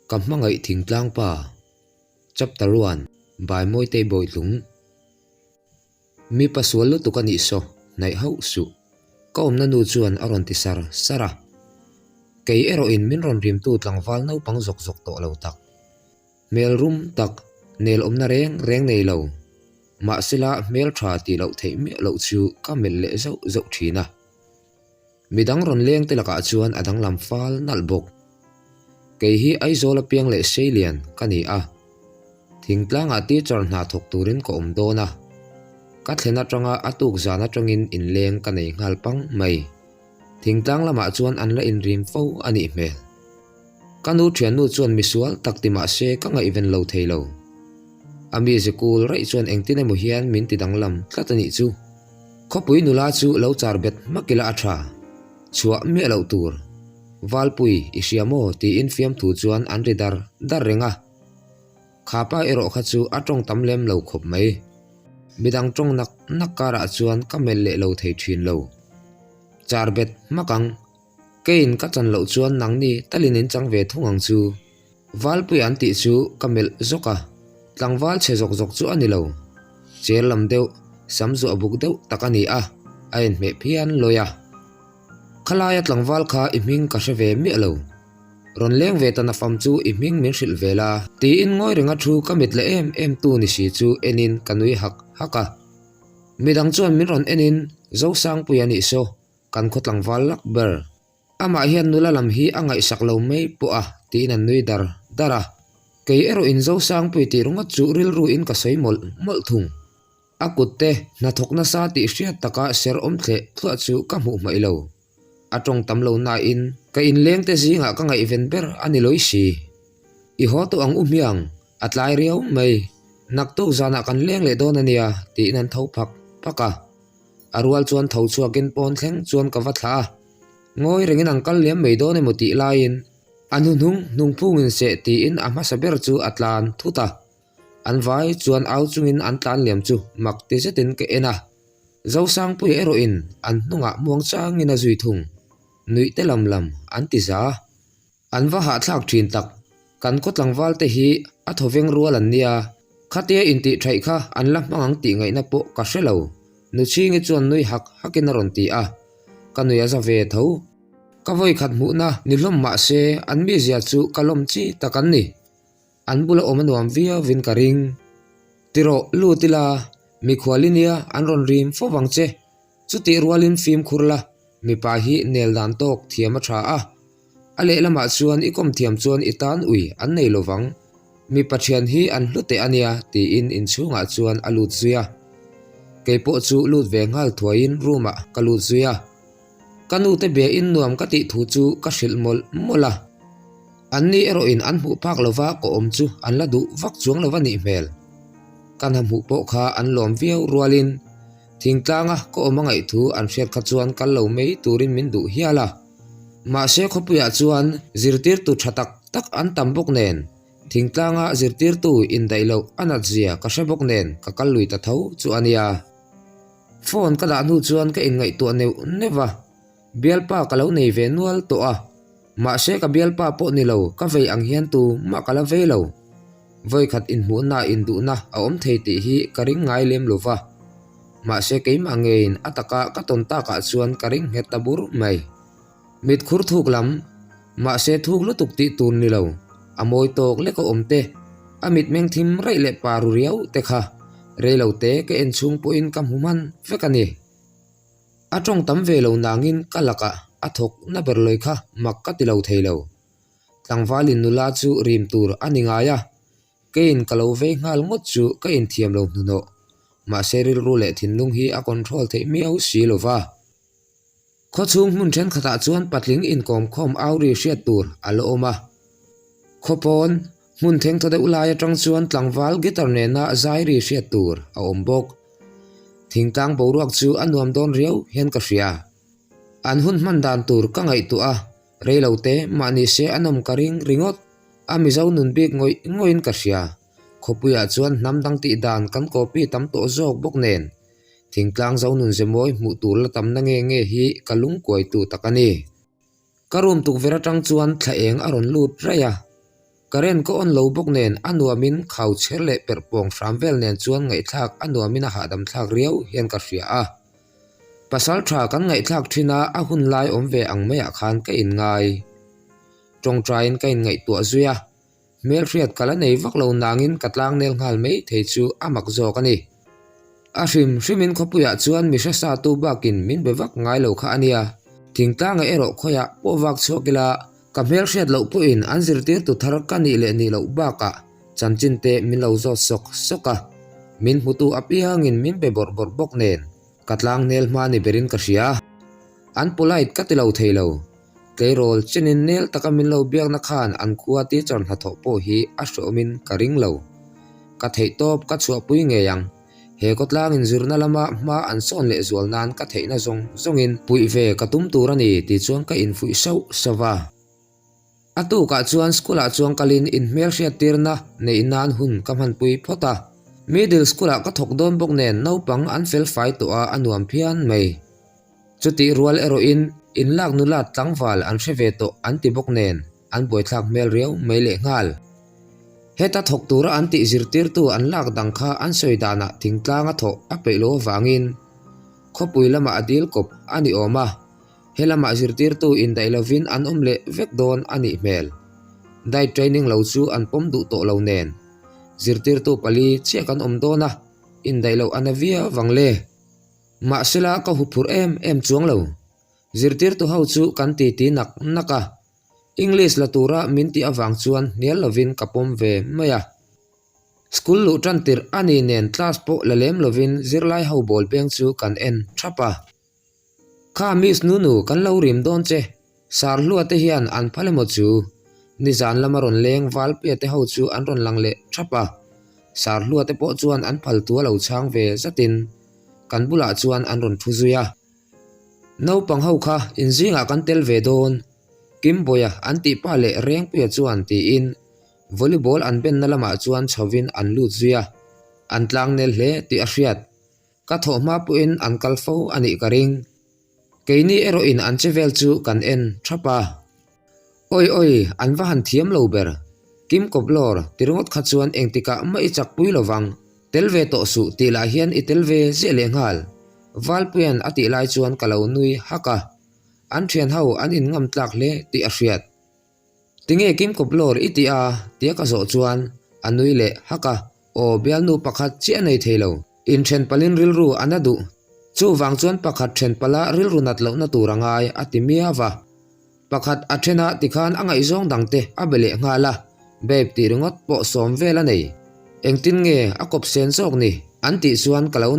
Kammangai thingtlang pa chapter 1 by moite boitlung mi paswal lu tukani so nai hau su kom na nu chuan aron ti sara kei ero in min ron rim tu tlangwal no pang zok zok to lo tak mel rum tak nel omna reng nei lo ma sila mel tha ti lo thei mi lo chu kamel le zo thina midang ron leng te laka chuan adang lam fal nal bok kei hi ai zola piang le selian kani a thingtlang a teacher na thok turin ko om dona ka thlena tanga atuk zana tangin in leng kanei ngal pang mai thingtlang lama chuan an la in rim fo ani mel kanu thian nu chuan misual taktima se ka ngai ven lo theilo ami school rai chuan engtin emo hian min tidang lam tlatani chu khopui nula chu lo charbet makila atha chua mi lo tur valpui isiamo ti in fiam thu chuan an ridar dar renga khapa ero kha chu atong tamlem lo khop mai midang tong nakara chuan kamel le lo thei thin lo charbet makang kein ka chan lo chuan nangni talinin changve thungang chu valpui an ti chu kamel zoka tlangwal che zok chu ani lo cherlam deu samzu abuk deu takani a ain me phian loya khalaya tlangwal kha iming ka sheve mi lo ron leng ve tan afam chu iming min hril vela ti in ngoi renga thu kamit le em tu ni si chu enin kanui haka midang chuan min ron enin zo sang puyani so kan khotlangwal lak ber ama hian nula lam hi angai saklo mei pu a ti nan nui dara kei ero in zo sang pui ti runga chu ril ru in ka sei mol thung akutte na thokna sa ti hriat taka ser om the thua chu ka mu mai lo atong tamlo na in ka in leng te zinga ka ngai ven ber ani loi si I ho to ang umyang atlai riau mai nakto zana kan leng le don ania ti nan thau phaka arwal chuan thau chuakin pon thleng chuan ka watha ngoi rengin angkal lem mei don emo ti lain anu nung phungin se ti in ama saber chu atlan thuta an vai chuan au chungin an tlan lem chu mak ti setin ke ena zo sang pui ero in an nunga muang chang ina zui thung nui te lam an ti za an va ha thlak thin tak kan ko tlangwal te hi a thoveng rual an nia khatia in ti thai kha an la mangang ti ngai na po ka hrelo nu chingi chuan nui hakin ron ti a kanuya za ve tho ka voi khat mu na nilom ma se an mi zia chu kalom chi takan ni an bula omanuam via vin karing tiro lutila mi khwalinia an ron rim fo wangche chu ti rualin film khurla mi pa hi nel dan tok thiama tha a ale lama chuan ikom thiam chuan itan ui an nei lowang mi pathian hi an hlute ania ti in chunga chuan alut zuya keipo chu lut ve ngal thuain ruma kalut zuya kanu te be in nuam ka ti thu chu ka hril mola anni ero in an hu phak lova ko om chu an la du vak chuang lova ni mel kan ham hu po kha an lom viau rualin thingtlanga ko omangai thu an hriat kha chuan kal lo mei turin min du hiala ma se khopuya chuan zirtir tu thatak tak an tambok nen thingtlanga zirtir tu in dailo anat zia ka hrebok nen ka kal lui ta tho chu ania phone ka da nu chuan ka in ngai tu neu neva bialpa ka lo nei ve nual to a ma se ka bialpa po ni lo ka vei ang hian tu ma kala ve lo voi khat in mu na in du na a om thei ti hi ka ring ngai lem lova ma se keima ngein ataka ka ton ta ka chuan ka ring het tabur mai mit khur thuk lam ma se thuk lu tuk ti tun ni lo amoi tok le ko omte amit meng thim rai le paru riau te kha reilo te ke en chung po in kam human fekani atong tam ve lo nangin kalaka athok na berloi kha makka ti lo theilo tlangwalin nula chu rim tur aningaya kein kalo ve ngal ngot chu ka in thiam lo nuno ma seril rule thinlung hi a control the miau si lova kho chung mun then khata chuan patling in kom khom auri hriat tur alo oma khopon mun theng tho de ulaya tang chuan tlangwal gitar ne na zairi hriat tur a ombok thingtang boruak chu anuam don riau hian ka hria an hun man dan tur ka ngai tu a reilote mani se anom karing ringot ami zo nun bik ngoin ka hria khopuya chuan namdang ti dan kan copy tam to jok bok nen thingtlang zo nun zemoi mu tur la tam na nge hi kalung koi tu takani karum tuk vera tang chuan thlaeng aron lut raya karen ko on lo bok nen anuamin khau cherle perpong framvel nen chuan ngai thak anuamin a hadam thak riau hian ka hria a pasal tha kan ngai thak thina a hun lai om ve ang maya khan ka in ngai tong train ka in ngai tua zuya mel riat kala nei vak lo nangin katlang nel ngal mei thei chu amak zo kani a hrimin khopuya chuan mi hra sa tu bakin min bevak ngai lo kha ania thingtanga ero khoya po wak chokila kamel riat lo pu in anzir tir tu thar kani le ni lo baka chanchin te min lo zo sok soka min hutu apiangin min be bor bor bok nen katlang nel mani berin ka hria an polite katilo theilo keirol chenin nel takamin lo biak na khan an khuwa ti chon hatho po hi a hromin karing lo ka thei top ka chua pui nge yang he kotlang in zirna lama ma an son le zual nan ka thei na zongin pui ve ka tum turani ti chuang ka in fui sau sawa atu ka chuan skula chuang kalin in mel hria tirna nei nan hun kamhan pui phota middle school ka thok don bok nen no pang an fel fai to a anuam phian mai chuti rual ero in lak nulat tlangwal an hrewe to an ti bok nen an boi thlak mel riau mai le ngal heta thok tura an ti zirtir tu an lak dang kha an soidana thingtlanga tho a peilo wangin khopui lama adil kop ani oma helama zirtir tu in dailovin an omle vek don ani mel dai training lo chu an pom du to lo nen zirtir tu pali che kan om dona in dailo anavia wangle ma sela ka hupur em chuang lo zirtir tu hau chu kan ti nak naka english la tura min ti awang chuan nial lovin kapom ve maya school lu trantir ani nen class po lalem lovin zirlai hau bol peng chu kan en thapa kha miss nunu kan lo rim don che sar lu ate hian an phalemo chu nizan lamaron leng wal pe te hau chu an ron lang le thapa sar lu ate po chuan an phal tu lo chang ve zatin kan bula chuan an ron thuzuya no pang hau kha injinga kan tel ve don kim boya anti pa le reng pe chuan ti in volleyball an ben na lama chuan chhovin an lut zuya an tlang nel hle ti a hriat ka tho ma pu in an kalfo ani karing keini ero in an chevel chu kan en thapa oi an va han thiam lo ber kim koblor tirngot kha chuan engtika mai chak pui lowang telve to su ti la hian i telve zele ngal valpuan ati lai chuan kalau nui haka an thian hau an in ngam tlak le ti a hriat tinge kim koblor itia tia ka zo chuan anui le haka o bialnu pakhat chi anei theilo in then palin rilru anadu chu wang chuan pakhat then pala rilru nat lo na turangai atimia wa pakhat athena tikhan angai zong dangte abele ngala beb ti ringot po som vela nei engtin nge akop sen sok ni anti chuan kalau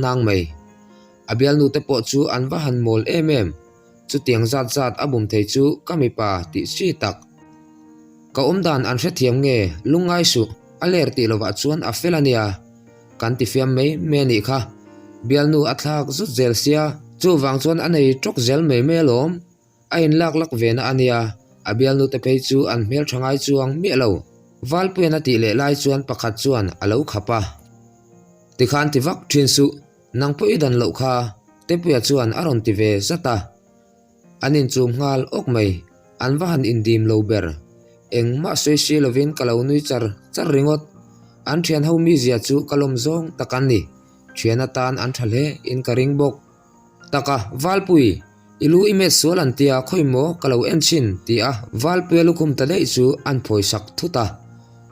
nang mai abial nu te po chu an va han mol chu tiang zat abum thei chu kamipa ti si tak ka omdan an hre thiam nge lungai su aler ti lova chuan a felania kan ti fiam mei me ni kha bial nu athak zu zel sia chu wang chuan anei tok zel mei melom a in lak ve na ania abial nu te pe chu an mel thangai chuang mi lo valpuena ti le lai chuan pakhat chuan alo khapa tikhan ti vak thin su nang po idan lo kha te puya chuan aron ti ve zata anin chum ngal ok mai an va han indim lo ber eng ma soi si lovin kalau nui char ringot an thian ho mi zia chu kalom zong takan ni thiana tan an thale in karing bok taka valpui ilu ime solan tia khoimo kalau enchin tia valpui lukum ta dei chu an phoi sak thuta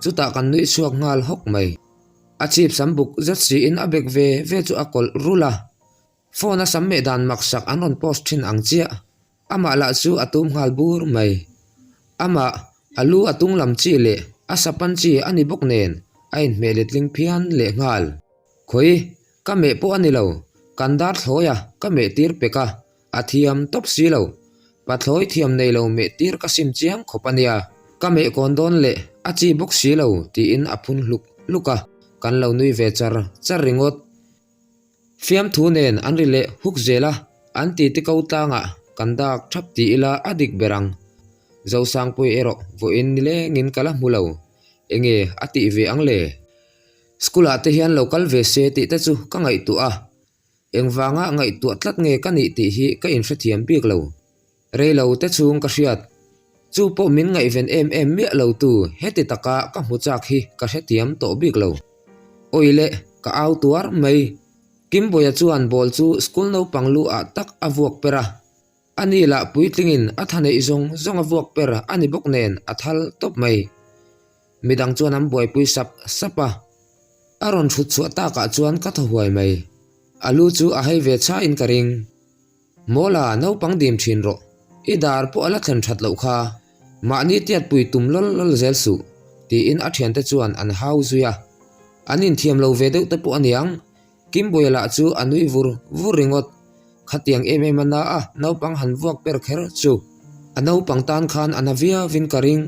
chuta kan nui suak ngal hok mai achip sambuk zatsi in abek ve chu akol rula phone samme dan maksak anon post thin angchia ama la chu atum ngal bur mai ama alu atung lam chi le asapan chi ani bok nen ain meletling phian le ngal khoi ka me po ani lo kandar thoya ka me tir peka athiam top si lo pathloi thiam nei lo me tir ka sim chiang khopania ka me kondon le achi bok si lo ti in aphun luka kan lo nui ve char ringot fiam thu nen an rile huk zela an ti ti kau tanga kandak thap ti ila adik berang zo sang pui ero vo in nile ngin kala mulo enge ati ve angle school ate hian local ve se ti ta chu ka ngai tu a engwanga ngai tu tlat nge ka ni ti hi ka in hrethiam bik lo reilo te chung ka hriat chu po min ngai ven em mi lo tu heti taka ka mu chak hi ka hetiam to bik lo oile ka au tuar mai kim boya chuan bol chu school no panglu a tak avuak pera ani la puitlingin athane izong zong avuak pera ani bok nen athal top mai midang chuan am boy pui sapa aron thut chu ta ka chuan ka thahuai mai alu chu a hai ve cha in karing mola no pang dim thin ro idar po ala thlen that lo kha ma ni tiat pui tum lol zel su ti in a thian te chuan an hau zuya anin thiam lo ve deuh te po aniang kim boyala chu anui vuringot khatiang mana a no pang han vuak per kher chu anau pang tan khan anavia vin karing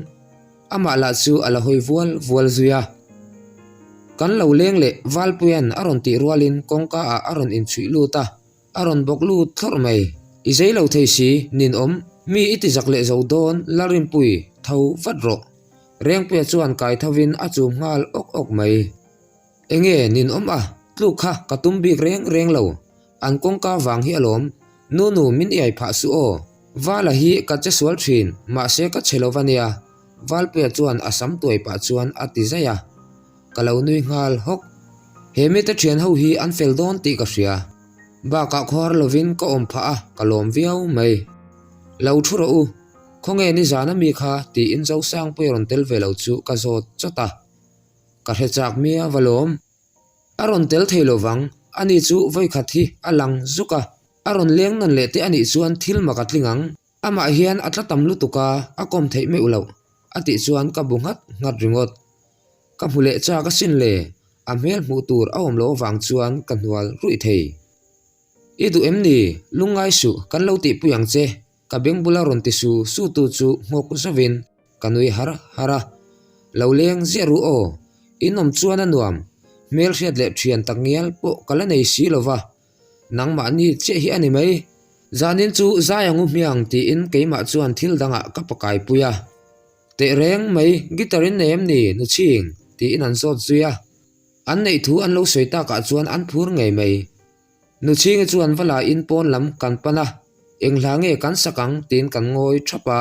ama la chu ala hoi vual zuya kan lo leng le valpuyan aron ti rualin kongka a aron in chui lu ta aron bok lu thor mai izei lo thei si nin om mi iti jak le zo don larin pui thau vat ro reng pe chuan kai thawin a chu ngal ok mai enge nin om a tlu kha katum bik reng lo an kongka wang hi alom nu min ai pha su o wala hi ka che sual thin ma se ka chelovania wal pe chuan asam toi pa chuan ati zaya kalau nui ngal hok hemi te thian ho hi an fel don ti ka ria ba ka khor lovin ko om pha a kalom viau mai lo thuro u khonge ni zana mi kha ti in zo sang pe ron tel ve lo chu ka zot chota ka he chak mia valom aron tel thailo wang ani chu voi khathi alang zuka aron leng nan le te ani chuan thil makatlingang ama hian atlatam lu tuka akom thei me ulo ati chuan ka bungat ngat ringot ka phule cha ka sin le amel mu tur awm lo wang chuan kan hual rui thei idu emni lungai su kan lo ti puyang che ka beng bula ron ti su tu chu ngok zawin kanui hara lo leng zeru o inom chuan anuam mel riat le thian tangial po kala nei si lova nang ma ni che hi ani mai zanin chu zayangu miang ti in keima chuan thil danga ka pakai puya te reng mai gitarin nem ni nu ching ti in an zot zuya an nei thu an lo soita ka chuan an phur ngei mai nu ching chuan vala in pon lam kan pana englange kan sakang tin kan ngoi thapa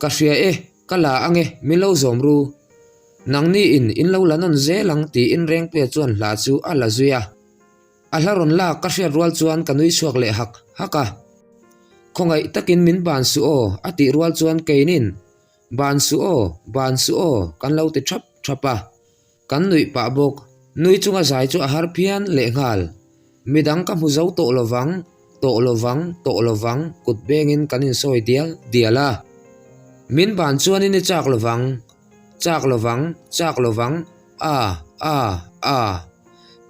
ka hria kala ange milo zomru nang ni in lo lanon zelang ti in reng pe chuan la chu ala zuya alharon la ka hria rual chuan kanui suak le haka khongai takin min ban su o ati rual chuan keinin ban su o kan lo ti thapa kan nui pa bok nui chunga zai chu har phian le ngal midang ka mu zo to lovang kut bengin kanin soi diala min ban chuan in chak lovang a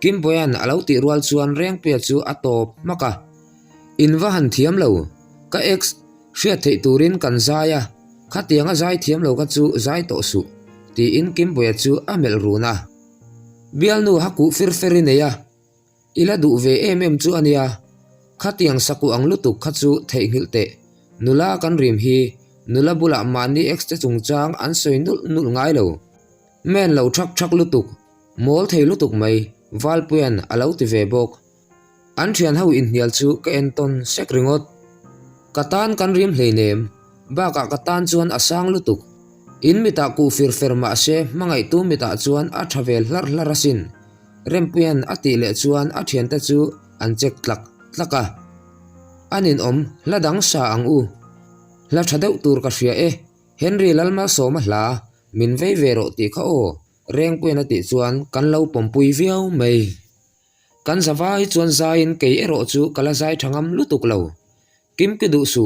kim boyan alo ti rual chuan reng pe chu atop maka inwa han thiam lo ka ex hria thei turin kan zaya khatianga zai thiam lo ka chu zai to su ti in kim boya chu amel runa bial nu haku firferineya ila du ve chu ania khatiang saku ang lutuk khachu thei hilte nula kan rim hi nula bula mani ex te chungchang an soi nul ngai lo men lo thak lutuk mol thei lutuk mai valpuan alo ti ve bok an thian ho in hial chu ka enton sekringot katan kan rim hleinem ba ka katan chuan asang lutuk in mita ku firferma se mangai tu mita chuan a travel larasin rempuan ati le chuan a thian ta chu an chek tlaka anin om ladang sa ang u la thadeu tur ka hria Henry lalma soma hla min vei vero ti kha o reng puan ati chuan kan lo pompui viau mai kan zawai chuan zain ke ero chu kala zai thangam lutuk lo kim ki du su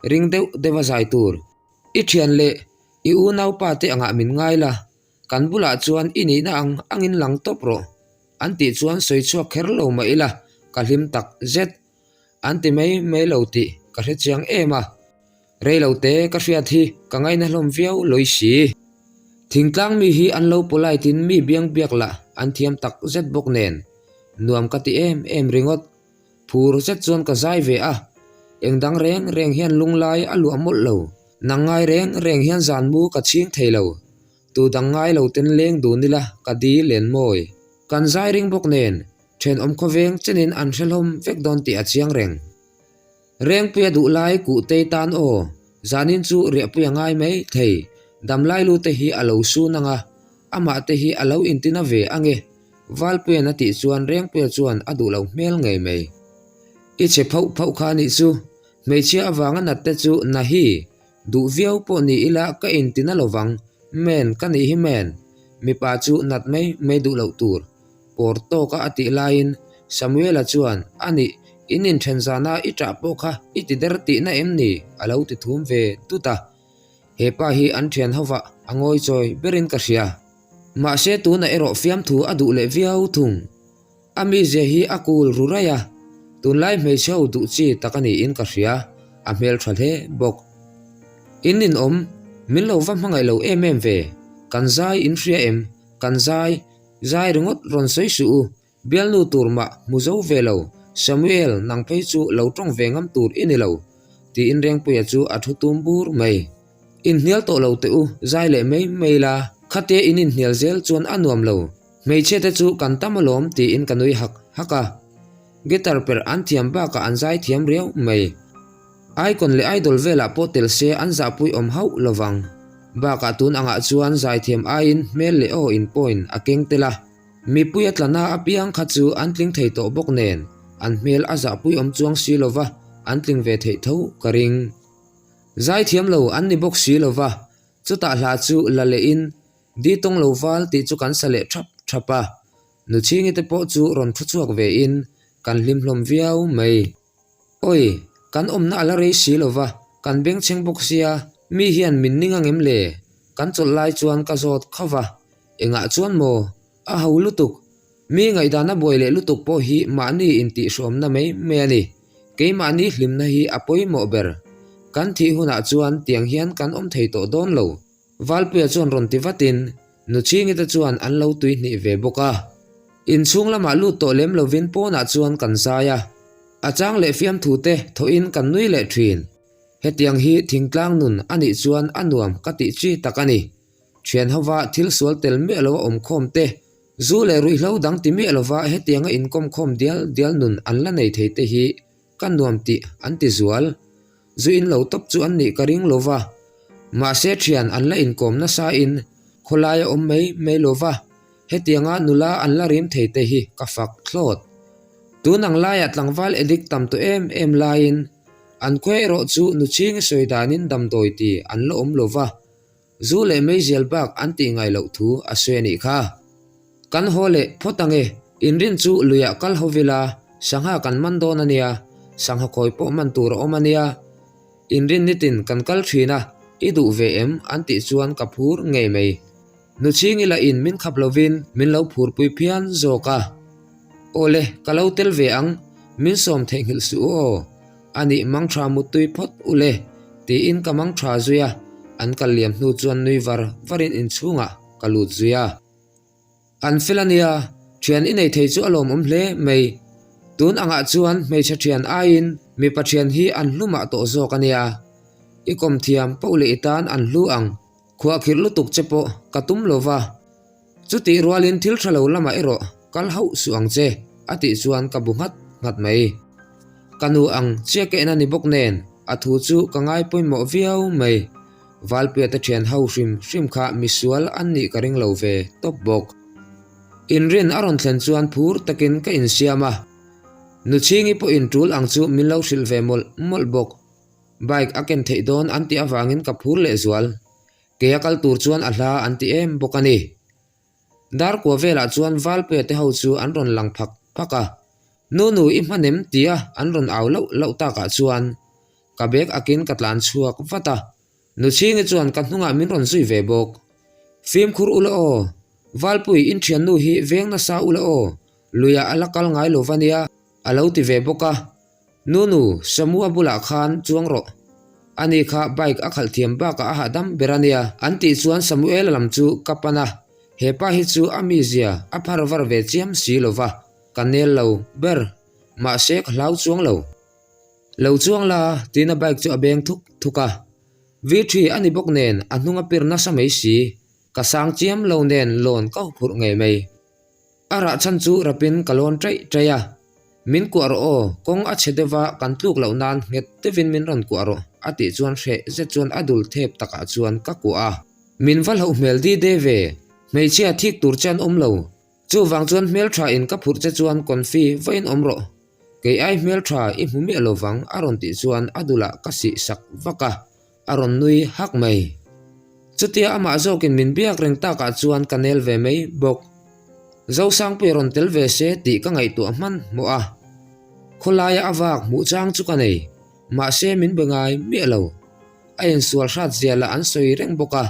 ring deu dewa zai tur I thian le I u nau pa te anga min ngai la kan bula chuan ini na angin lang top ro anti chuan soi chuak kher lo mai la kalim tak zet anti mai lo ti ka he chiang ema reilo te ka hria thi ka ngai na hlom viau loi si thingtlang mi hi an lo polai tin mi biang biak la an thiam tak zet bok nen nuam ka ti em ringot phur zet chuan ka zai ve a engdang reng hian lunglai alu amol lo nangai reng hian zan mu ka ching theilo tu dangai lo ten leng du nila ka di len moi kan zai ring bok nen then om khoveng chenin an hrelhom vek don ti a chiang reng pe du lai ku te tan o zanin chu ria pu yangai mai thei damlai lu te hi alo su nanga ama te hi alo intina ve ange valpe na ti chuan reng pe chuan adu lo mel ngei mai I che phau phau kha ni chu mei chia awanga na te chu na hi du viau po ni ila ka intina lowang men ka ni hi men mi pa chu nat mai du lo tur porto ka ati lain Samuel chuan ani inin thenzana itra po kha itider ti na emni alo ti thum ve tuta hepa hi an thian hawa angoi choi berin ka ria ma se tu na ero fiam thu adu le viau thung ami je hi akul ruraya tunlai mei chau du chi takani in ka ria a mel thale bok inin min lo vam hangai lo em ve kanzai in ria kanzai zai ringot ron sei su bialnu turma muzo velo Samuel nang phei chu lo tong vengam tur inilo ti in reng puya chu athutum bur mai in hnial to lo te u zai le mei la khate in hnial zel chuan anuam lo mei che te chu kan tamalom ti in kanui haka gitar per an thiam ba ka anzai thiam riau mai icon le idol vela potel se anja pui hau lowang ba ka tun anga chuan zai thiam a in mel le o in point akeng tela mi puyat lana apiang khachu antling thei to bok nen an mel aza pui chuang silova antling ve thei tho karing zai thiam lo an ni bok silova chuta hla chu lale in di tong lo wal ti chu kan sale thapa nu chingi te po chu ron thuchuak ve in kan limhlom viau mai oi kan na alare silova kan beng cheng bok sia mi hian min ninga ngem le kan chol lai chuan ka zot khawa enga chuan mo a hau lutuk mi ngai dana boile lutuk po hi mani inti som na mai me ani ke mani hlim na hi apoi mo ber kan thi huna chuan tiang hian kan thei to don lo valpe chuan ron ti vatin nu chingi ta chuan an lo tui ni ve boka in chung lama lu to lem lovin po na chuan kan saya achang le fiam thu te tho in kan nui le thin hetiang hi thingtlang nun ani chuan anuam ka ti chi takani thian hawa thil sual tel me lo khom te zu le rui hlo dang ti me lova hetianga inkom khom dial nun an la nei thei te hi kan nuam ti an ti zual zu in lo top chu an ni karing lova ma se thian an la inkom na sa in kholaya mei lova hetianga nula an la rim thei te hi ka fak thlot tunang laya tlangwal edik tam to em lain an khwe ro chu nu ching soidanin dam doi ti an lo lova zu le mei zel bak an ti ngai lo thu a se ni kha kan hole photange inrin chu luya kal hovila sangha kan mandon ania sangha khoi po man tur omania inrin nitin kan kal thina idu vm anti chuan kaphur ngei mei nu chingi la in min khaplovin min lo phur pui phian zoka ole kalau tel ve ang min som thengil su o ani mangthra mutui phot ule ti in kamang thra zuya an kaliam nu chuan nui varin in chunga kalut zuya an filania thian inei thei chu alom hle mei tun anga chuan mei cha thian ain mi pathian hi an hluma to zokania ikom thiam paule itan an hlu ang khwa khir lu tuk chepo katum lova chuti rualin thil thalo lama ero kal hau suang che ati chuan ka bungat ngat mai kanu ang cheke na ni bok nen athu chu kangai poimo viau mai valpe ta thian hau hrim kha misual an ni karing lo ve top bok inrin aron thlen chuan phur takin ka in siama nu chingi po in tul ang chu min lo hril ve mol bok bike aken thei don anti awangin ka phur le zual ke akal tur chuan ahla anti em bokani dar ko vela chuan valpe te ho chu an ron lang phaka nu I hmanem tia an ron aw lo ta ka chuan ka bek akin katlan chuak vata nu chingi chuan ka hnunga min ron zui ve bok film khur ula o valpui in thian nu hi veng na sa ula o luya alakal ngai lovania alo ti ve boka nu samua bula khan chuang ro ani kha bike akhal thiam ba ka hadam berania anti chuan Samuel lam chu kapana hepa hi chu amizia aphar var ve chiam silova kanel lo ber ma sek hlau chuang lo chuang la tina bike chu abeng thuka v3 ani bok nen anunga pirna samei si kasang chiam lo nen lon ka phur ngei mei ara chan chu rapin kalon traya min ku aro o kong a chedewa kan tluk lo nan nget tevin min ron ku aro ati chuan hre ze chuan adul thep taka chuan ka ku a min val ho mel di deve mei chia thik tur chan lo chu wang chuan mel tha in ka phur che chuan konfi vain omro ke ai mel tha I humi lo wang aron ti chuan adula ka si sak vaka aron nui hak mai chutia ama zokin min biak reng ta ka chuan kanel ve mai bok zo sang pi ron tel ve se ti ka ngai tu man mo a kholaya awak mu chang chu ka nei ma se min bengai mi lo ain sual shat zela an soi reng boka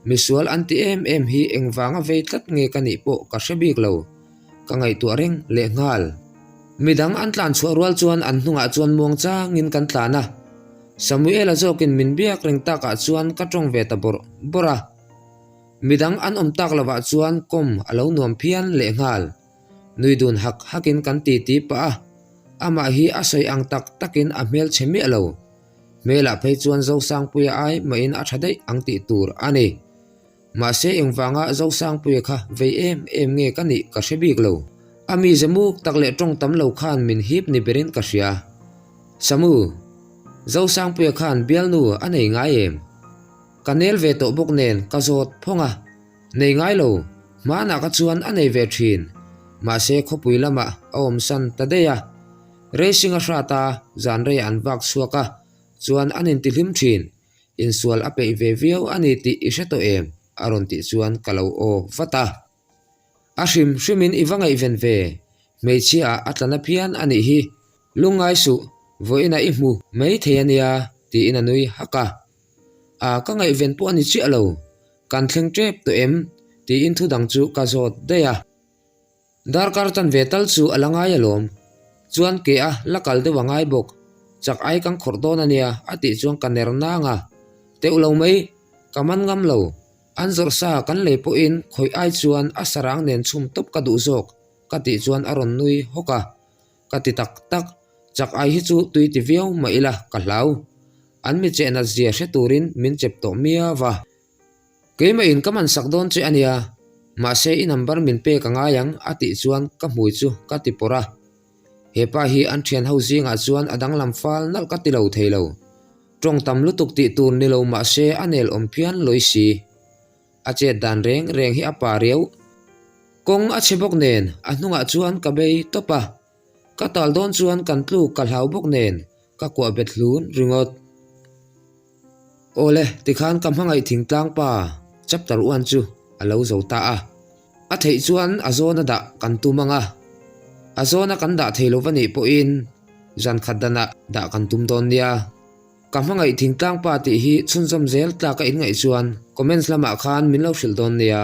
misual anti em hi engwanga ve tlat nge ka ni po ka shebik lo ka ngai tu reng le ngal midang an tlan chuarwal chuan an hnunga chuan mong cha ngin kan tlana Samuel azokin min biak reng ta ka chuan ka tong ve ta bora midang an tak lawa chuan kom alo nuam phian le ngal nuidun hak hakin kan ti pa ama hi asoi ang tak takin a mel chemi alo mela phei chuan zo sang puya ai ma in a thadai ang ti tur ani ma se engwanga zo sang puya kha ve em nge kani ka shebik lo ami zamuk takle tong tam lo khan min hip ni berin ka ria samu zo sang puya khan bial nu anei ngai em kanel ve to bok nen ka zot phonga nei ngai lo ma na ka chuan anei ve thin ma se khopui lama om san tadeya racing a rata zan re an wak suaka chuan anin ti hlim thin in sual a pe ve viau ani ti ishato em aron ti chuan kalau o vata ashim shimin iwangai ven ve meichia atlana phian ani hi lungai su voina I mu mei theiania ti ina nui haka a ka ngai ven po ani chi alo kan thleng trep to em ti in thu dang chu ka zot deya darkar tan vetal chu alangai alom chuan ke a lakal de wangai bok chak ai kang khordon ania ati chuan kaner na nga te ulo mai kaman ngam lo anzor sa kan le po in khoi ai chuan asarang nen chum top ka du zok kati chuan aron nui hoka kati tak tak chak ai hi chu tui ti viau ma ila ka hlau an mi che na zia she turin min chep to mia wa ke ma in kaman sakdon che ania ma se I number min pe ka nga yang ati chuan ka mui chu kati pora hepa hi an thian housing a chuan adang lam fal nal ka ti lo theilo tong tam lutuk ti tur ni lo ma se anel ompian loisi ache dan reng hi apa riau kong a chebok nen a hnunga chuan ka bei topa ka tal don chuan kan tlu ka hlau bok nen ka kwa bet hlun ringot ole tikhan kam hangai thingtlang pa chapter 1 chu alo zo ta a thei chuan azona da kan tu manga azona kan da theilo wani po in jan khadana da kan tum don nia kam hangai thingtlang pa ti hi chunjam zel tla ka in ngai chuan comments lama khan min lo hril don nia